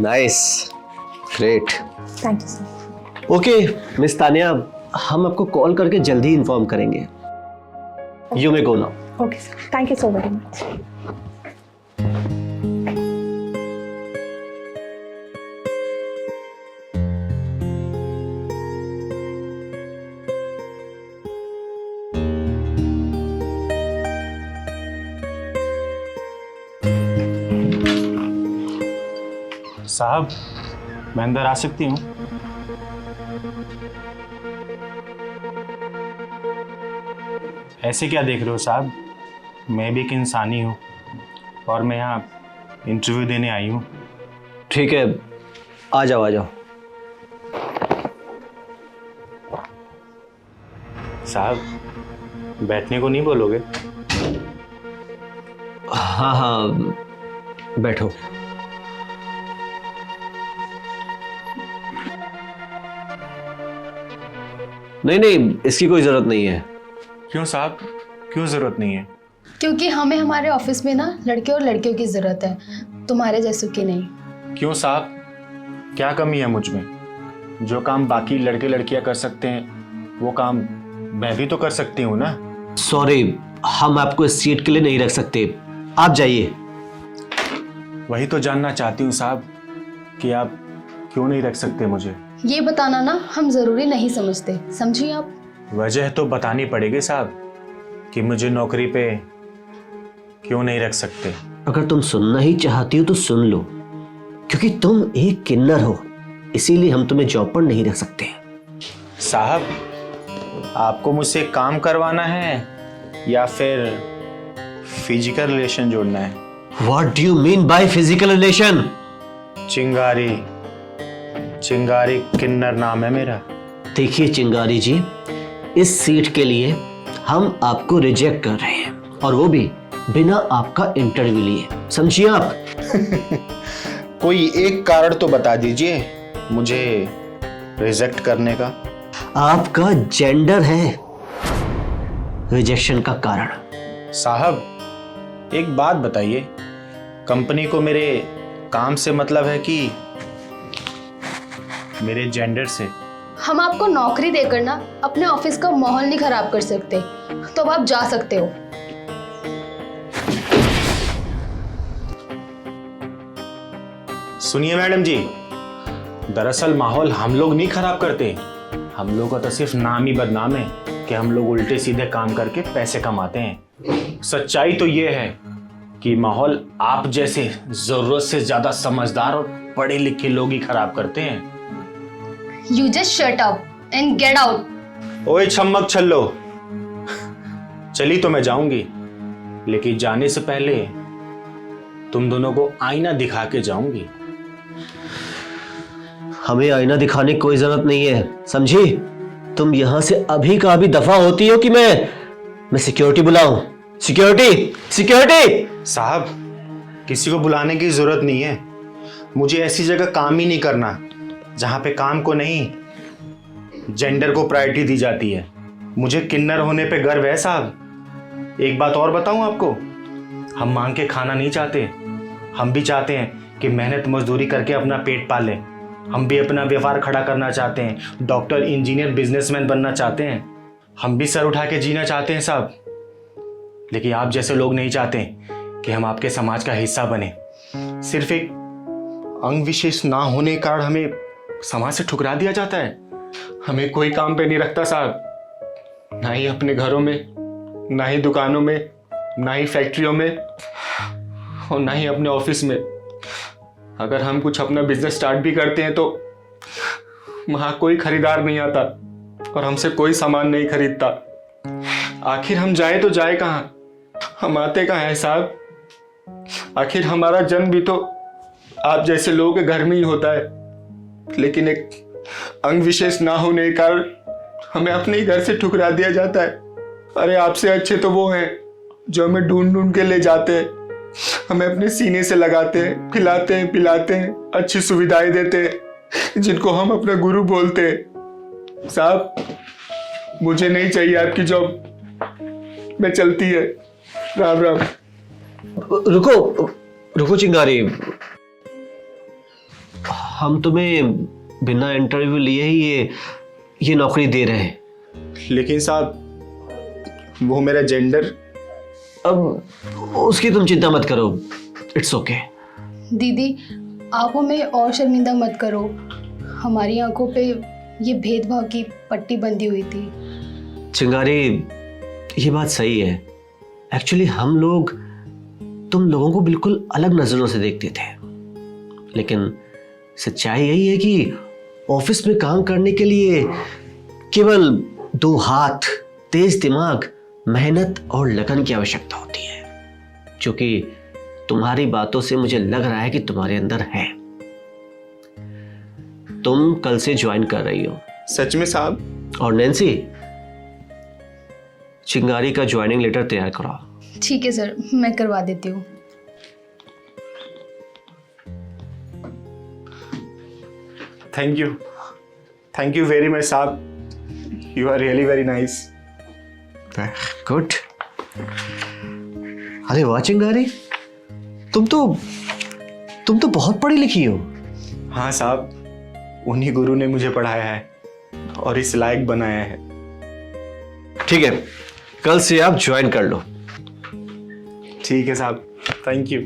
Nice, great. Thank you sir. Okay miss Tania, हम आपको call करके जल्दी इन्फॉर्म करेंगे। You may go now. Okay sir, thank you so very much. साहब, मैं अंदर आ सकती हूँ? ऐसे क्या देख रहे हो साहब? मैं भी एक इंसानी हूँ और मैं यहाँ इंटरव्यू देने आई हूँ। ठीक है, आ जाओ आ जाओ। साहब, बैठने को नहीं बोलोगे? हाँ हाँ, बैठो। नहीं नहीं, इसकी कोई जरूरत नहीं है। क्यों साहब, क्यों ज़रूरत नहीं है? क्योंकि हमें हमारे ऑफिस में ना लड़के और लड़कियों की ज़रूरत है, तुम्हारे जैसों की नहीं। क्यों साहब, क्या कमी है मुझ में? जो काम बाकी लड़के लड़कियां कर सकते हैं वो काम मैं भी तो कर सकती हूँ ना। सॉरी, हम आपको इस सीट के लिए नहीं रख सकते, आप जाइए। वही तो जानना चाहती हूँ साहब कि आप क्यों नहीं रख सकते मुझे। ये बताना ना हम ज़रूरी नहीं समझते, समझिए आप। वजह तो बतानी पड़ेगी साहब कि मुझे नौकरी पे क्यों नहीं रख सकते। अगर तुम सुनना ही चाहती हो तो सुन लो, क्योंकि तुम एक किन्नर हो, इसीलिए हम तुम्हें जॉब पर नहीं रख सकते। साहब, आपको मुझसे काम करवाना है या फिर फिजिकल रिलेशन जोड़ना है? What do you mean by physical relation? चिंगारी, चिंगारी किन्नर नाम है मेरा। देखिए चिंगारी जी, इस सीट के लिए हम आपको रिजेक्ट कर रहे हैं, और वो भी बिना आपका इंटरव्यू लिए, समझिए आप। कोई एक कारण तो बता दीजिए मुझे रिजेक्ट करने का। आपका जेंडर है रिजेक्शन का कारण। साहब, एक बात बताइए, कंपनी को मेरे काम से मतलब है कि मेरे जेंडर से? हम आपको नौकरी देकर ना अपने ऑफिस का माहौल नहीं खराब कर सकते, तो अब आप जा सकते हो। सुनिए मैडम जी, दरअसल माहौल हम लोग नहीं खराब करते, हम लोग का तो सिर्फ नाम ही बदनाम है कि हम लोग उल्टे सीधे काम करके पैसे कमाते हैं। सच्चाई तो ये है कि माहौल आप जैसे जरूरत से ज्यादा समझदार और पढ़े लिखे लोग ही खराब करते हैं। You just shut up and get out. ओए छम्मक छल्लो, चली तो मैं जाऊंगी, लेकिन जाने से पहले तुम दोनों को आईना दिखा के जाऊंगी। हमें आईना दिखाने की कोई जरूरत नहीं है, समझी? तुम यहां से अभी का अभी दफा होती हो कि मैं सिक्योरिटी बुलाऊं? Security, security! साहब, किसी को बुलाने की जरूरत नहीं है। मुझे ऐसी जगह काम ही नहीं करना जहां पे काम को नहीं जेंडर को प्रायोरिटी दी जाती है। मुझे किन्नर होने पे गर्व है साहब। एक बात और बताऊं आपको, हम मांग के खाना नहीं चाहते, हम भी चाहते हैं कि मेहनत मजदूरी करके अपना पेट पालें। हम भी अपना व्यापार खड़ा करना चाहते हैं, डॉक्टर, इंजीनियर, बिजनेसमैन बनना चाहते हैं। हम भी सर उठा के जीना चाहते हैं साहब, लेकिन आप जैसे लोग नहीं चाहते कि हम आपके समाज का हिस्सा बने। सिर्फ एक अंग विशेष ना होने के कारण हमें समाज से ठुकरा दिया जाता है। हमें कोई काम पे नहीं रखता साहब, ना ही अपने घरों में, ना ही दुकानों में, ना ही फैक्ट्रियों में, और ना ही अपने ऑफिस में। अगर हम कुछ अपना बिजनेस स्टार्ट भी करते हैं तो वहाँ कोई खरीदार नहीं आता और हमसे कोई सामान नहीं खरीदता। आखिर हम जाए तो जाए कहाँ, हम आते कहाँ हैं साहब? आखिर हमारा जन्म भी तो आप जैसे लोगों के घर में ही होता है, लेकिन एक अंग विशेष ना होने के कारण हमें अपने ही घर से ठुकरा दिया जाता है। अरे आपसे अच्छे तो वो हैं जो हमें ढूंढ ढूंढ के ले जाते हैं, हमें अपने सीने से लगाते हैं, खिलाते हैं, पिलाते हैं, अच्छी सुविधाएं देते हैं, जिनको हम अपना गुरु बोलते हैं। साहब, मुझे नहीं चाहिए आपकी जॉब, मैं चलती है। राम राम। रुको, रुको चिंगारी, हम तुम्हें बिना इंटरव्यू लिए ही ये नौकरी दे रहे हैं। लेकिन साहब, वो मेरा जेंडर। अब उसकी तुम चिंता मत करो, इट्स ओके। दीदी, आप हमें और शर्मिंदा मत करो। हमारी आंखों पे ये भेदभाव की पट्टी बंधी हुई थी। चिंगारी, ये बात सही है। एक्चुअली हम लोग तुम लोगों को बिल्कुल अलग नजरों से देखते थे, लेकिन सच्चाई यही है कि ऑफिस में काम करने के लिए केवल 2 हाथ, तेज दिमाग, मेहनत और लगन की आवश्यकता होती है, जो कि तुम्हारी बातों से मुझे लग रहा है कि तुम्हारे अंदर है। तुम कल से ज्वाइन कर रही हो। सच में साहब? और नैन्सी, चिंगारी का ज्वाइनिंग लेटर तैयार कराओ। ठीक है सर, मैं करवा देती हूँ। थैंक यू वेरी मच साहब, you are really very nice. Good. अरे वाह चिंगारी, तुम तो बहुत पढ़ी लिखी हो। हाँ साहब, उन्हीं गुरु ने मुझे पढ़ाया है और इस लायक बनाया है। ठीक है, कल से आप ज्वाइन कर लो। ठीक है साहब, थैंक यू।